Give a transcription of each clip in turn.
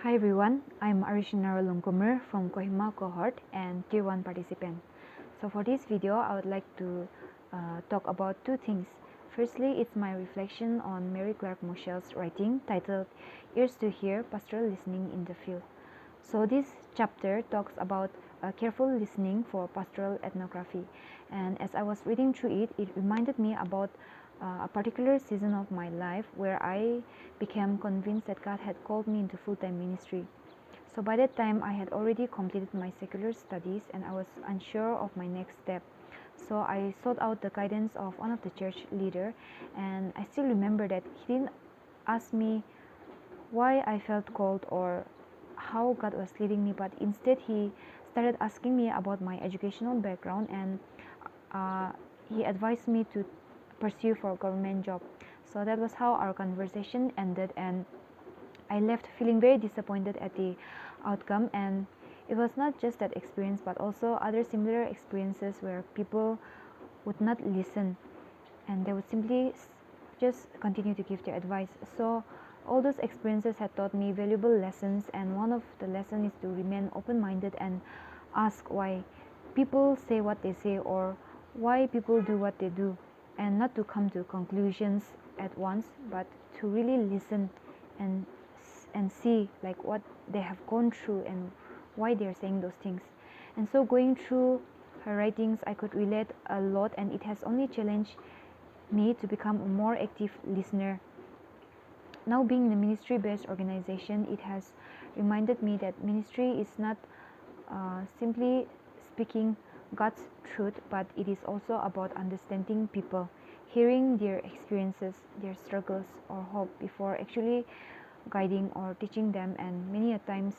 Hi everyone, I'm Arishinara Lungkumer from Kohima cohort and Tier 1 participant. So for this video, I would like to talk about two things. Firstly, it's my reflection on Mary Clark Moshel's writing titled Ears to Hear, Pastoral Listening in the Field. So this chapter talks about careful listening for pastoral ethnography, and as I was reading through it, it reminded me about a particular season of my life where I became convinced that God had called me into full-time ministry. So by that time, I had already completed my secular studies and I was unsure of my next step. So I sought out the guidance of one of the church leader, and I still remember that he didn't ask me why I felt called or how God was leading me, but instead he started asking me about my educational background, and uh, he advised me to pursue for a government job. So that was how our conversation ended, and I left feeling very disappointed at the outcome. And it was not just that experience but also other similar experiences where people would not listen and they would simply just continue to give their advice. So all those experiences had taught me valuable lessons, and one of the lessons is to remain open-minded and ask why people say what they say or why people do what they do, and not to come to conclusions at once but to really listen and see like what they have gone through and why they are saying those things. And so going through her writings, I could relate a lot, and it has only challenged me to become a more active listener. Now, being in a ministry-based organization, it has reminded me that ministry is not simply speaking God's truth, but it is also about understanding people, hearing their experiences, their struggles or hope before actually guiding or teaching them. And many a times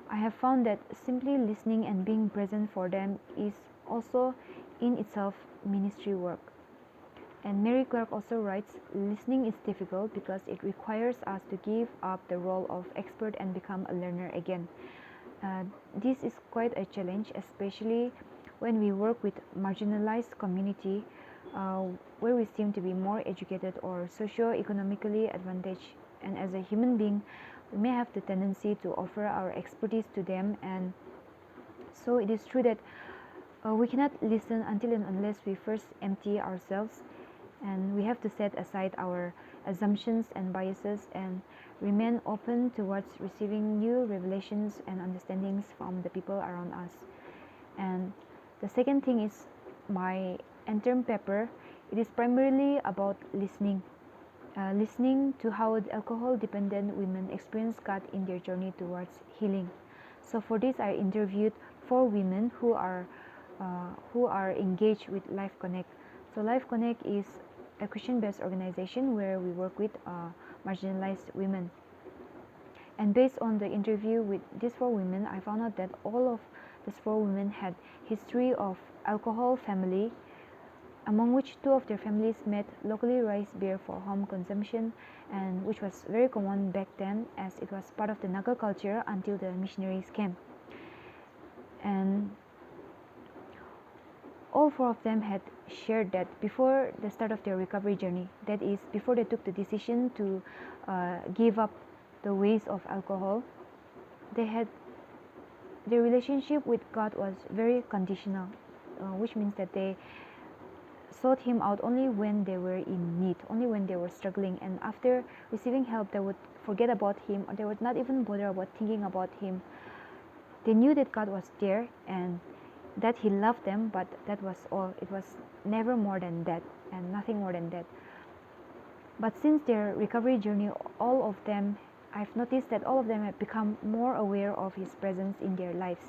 I have found that simply listening and being present for them is also in itself ministry work. And Mary Clark also writes, listening is difficult because it requires us to give up the role of expert and become a learner again. This is quite a challenge, especially when we work with marginalized community uh, where we seem to be more educated or socio-economically advantaged. And as a human being, we may have the tendency to offer our expertise to them, and so it is true that we cannot listen until and unless we first empty ourselves, and we have to set aside our assumptions and biases and remain open towards receiving new revelations and understandings from the people around us. And the second thing is my end-term paper. It is primarily about listening. Listening to how alcohol-dependent women experience God in their journey towards healing. So for this, I interviewed 4 women who are engaged with Life Connect. So Life Connect is a Christian-based organization where we work with marginalized women. And based on the interview with these 4 women, I found out that all of these 4 women had history of alcohol family, among which 2 of their families made locally raised beer for home consumption, and which was very common back then as it was part of the Naga culture until the missionaries came. And all 4 of them had shared that before the start of their recovery journey, that is, before they took the decision to give up the ways of alcohol, their relationship with God was very conditional, which means that they sought Him out only when they were in need, only when they were struggling, and after receiving help, they would forget about Him, or they would not even bother about thinking about Him. They knew that God was there and that He loved them, but that was all. It was never more than that and nothing more than that. But since their recovery journey, all of them, I've noticed that all of them have become more aware of His presence in their lives.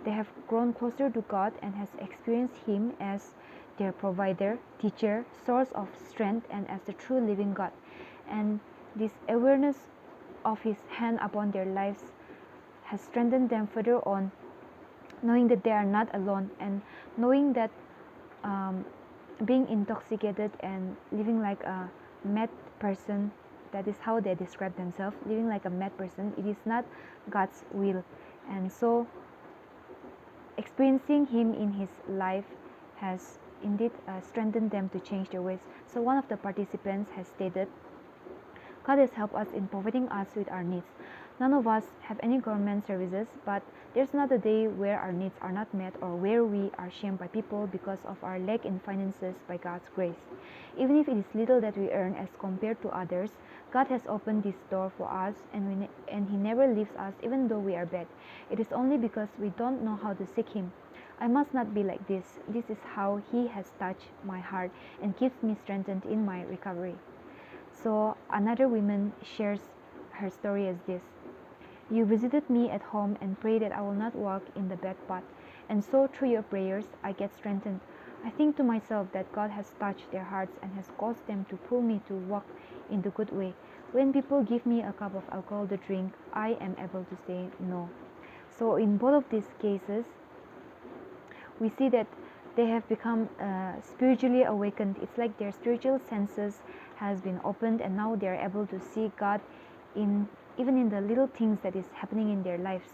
They have grown closer to God and has experienced Him as their provider, teacher, source of strength, and as the true living God. And this awareness of His hand upon their lives has strengthened them further on, knowing that they are not alone, and knowing that being intoxicated and living like a mad person, that is how they describe themselves, living like a mad person, it is not God's will. And so experiencing Him in His life has indeed strengthened them to change their ways. So one of the participants has stated, God has helped us in providing us with our needs. None of us have any government services, but there's not a day where our needs are not met or where we are shamed by people because of our lack in finances by God's grace. Even if it is little that we earn as compared to others, God has opened this door for us, and He never leaves us even though we are bad. It is only because we don't know how to seek Him. I must not be like this. This is how He has touched my heart and keeps me strengthened in my recovery. So another woman shares her story as this: You visited me at home and prayed that I will not walk in the bad path, and so through your prayers I get strengthened. I think to myself that God has touched their hearts and has caused them to pull me to walk in the good way. When people give me a cup of alcohol to drink, I am able to say no. So in both of these cases, we see that they have become spiritually awakened. It's like their spiritual senses has been opened, and now they are able to see God in even in the little things that is happening in their lives,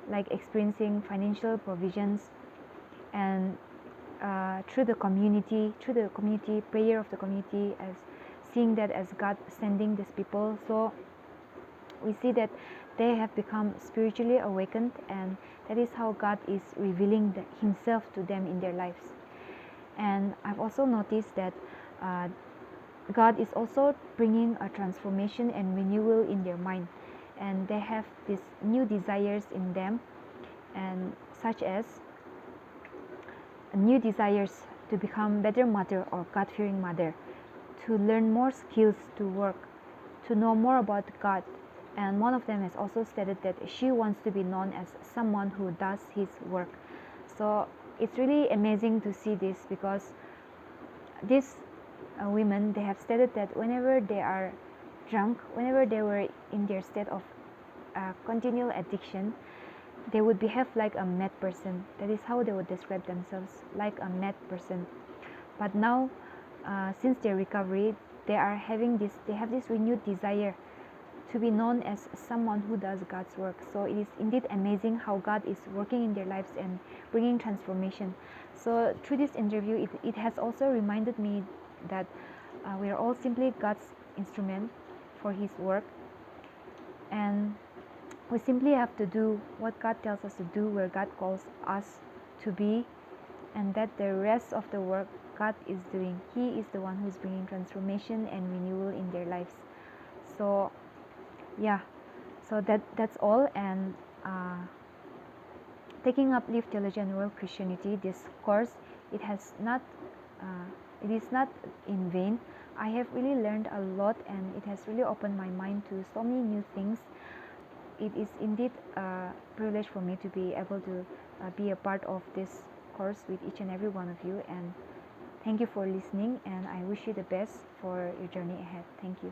like experiencing financial provisions, and through the community prayer of the community, as seeing that as God sending these people. So we see that they have become spiritually awakened, and that is how God is revealing Himself to them in their lives. And I've also noticed that God is also bringing a transformation and renewal in their mind, and they have these new desires in them, and such as new desires to become better mother or God-fearing mother, to learn more skills to work, to know more about God. And one of them has also stated that she wants to be known as someone who does His work. So it's really amazing to see this, because these women, they have stated that whenever they are drunk, whenever they were in their state of continual addiction, they would behave like a mad person. That is how they would describe themselves, like a mad person. But now, since their recovery, they have this renewed desire to be known as someone who does God's work. So it is indeed amazing how God is working in their lives and bringing transformation. So through this interview, it has also reminded me that we are all simply God's instrument for His work, and we simply have to do what God tells us to do, where God calls us to be, and that the rest of the work God is doing. He is the one who is bringing transformation and renewal in their lives. So yeah, so that's all. And taking up Live Theology and World Christianity, this course, it is not in vain. I have really learned a lot, and it has really opened my mind to so many new things. It is indeed a privilege for me to be able to be a part of this course with each and every one of you. And thank you for listening, and I wish you the best for your journey ahead. Thank you.